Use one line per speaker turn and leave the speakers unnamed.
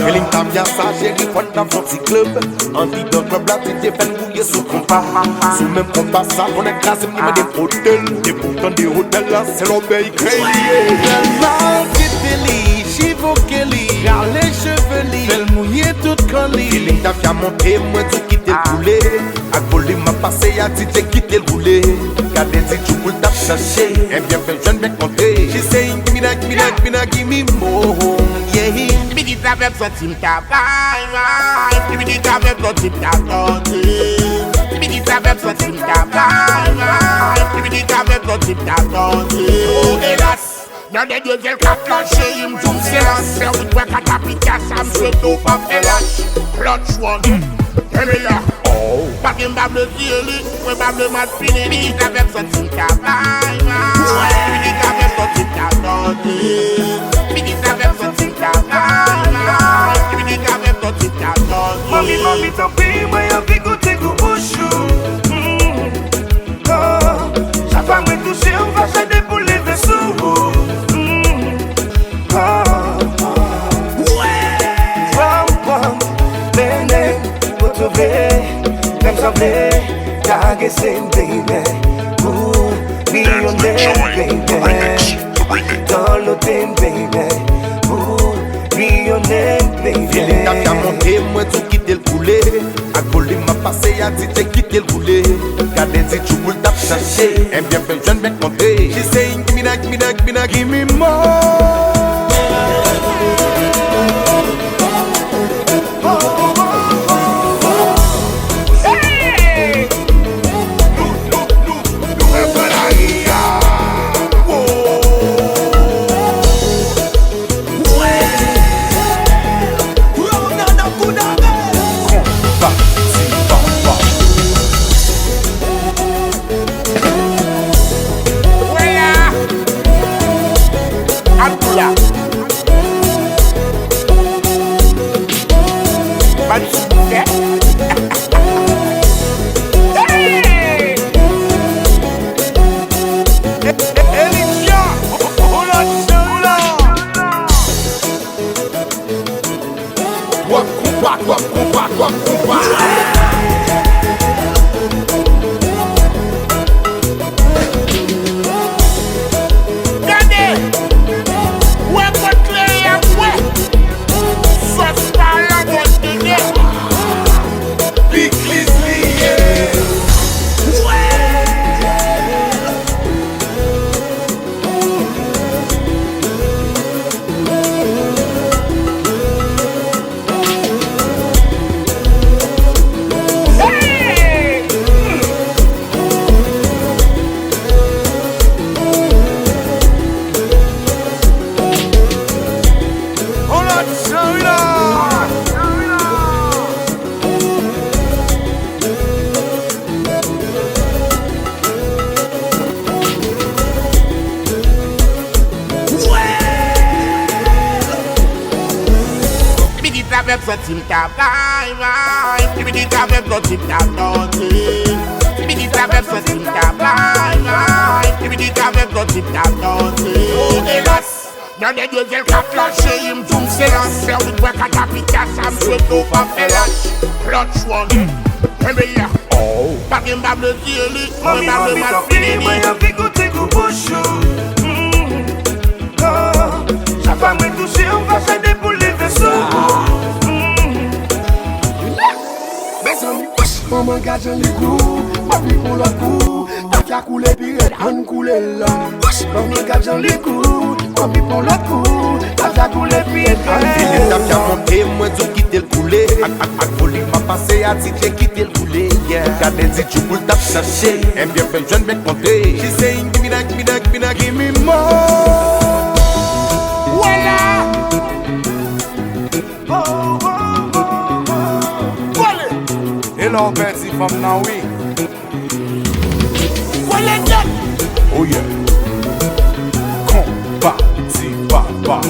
Feeling tam ya sa chéri fon tam son petit club. Anti dans club là tu t'es fait bouiller sous compas. Sous même compas ça on est classé ni des hôtels. Et pourtant des hôtels là c'est l'obéi crazy.
Tellement kiteli, chivokeli, car les cheveux li, belle mouillée toute collée.
Feeling tam ya monté moi tout quitter le poulet. A voler m'a passé à DJ quitter le rouler. Gardez dit tu pour tap chercher. Et bien fait jeune bien compter.
She saying give me that, give me that, give me that, give me more. Yeah.
Give me the travel so team tap bye. Give me the travel so team tap dirty. Give me the travel so team tap bye. Give me the travel so team tap dirty. Oh hélas, dans des deux ailes qu'a clenché, il me tombe c'est la serre. With work at a pita, Sam se dope up et lâche. Clutch one, et me là. Pas qu'un bable zieli, un bable mat fini. Give me the travel so team tap bye. Give me the travel so team tap dirty. Give me the travel so team tap bye. Give me the travel so team tap dirty.
Mami, mami, tant pis, moi y'a vu goûter goût bouchou. Oh, chaque fois me toucher, on va s'aider pour les vaisseaux. Bene, pour trouver, même semblé, taguer c'est baby. Millionnaire, baby. Dans l'hôtel, baby. Millionnaire, baby.
Feeling tam ya monté moi tout quitter le poulet. A coller m'a passé à DJ quitter le rouler. Gardez dit tu pour tap chercher. Et bien fait jeune bien compter.
She saying give me that, give me that, give me that, give me more.
Team tap bye. Give me the travel so team tap dirty. Give me the travel so team tap bye. Give me the travel so team tap dirty. Oh hélas, dans des deux ailes qu'a clenché, il me tombe c'est la serre. With work at a pita, Sam se dope up et lâche. Clutch one, et me là. Pas qu'un bable zieli, un
Mami,
bable
mami,
mat
tant pis,
fini.
moi y'a vu goûter goût bouchou. Oh, chaque fois me toucher, on va s'aider pour les vaisseaux.
Maman gage les coups, papi pour le coup. T'as qu'à couler puis elle couler là. Maman gage les coups, papi pour le coup. T'as qu'à couler puis elle
Feeling tam ya monté moi tout quitter le poulet. A voler m'a passé à DJ quitter le rouler. Gardez dit tu pour tap chercher. Et bien fait jeune bien compter.
She saying give me that, give me that, give me that, give me more.
Voilà.
Hello, Betsy from Naui.
Voilà.
Oh yeah. Combat, si papa.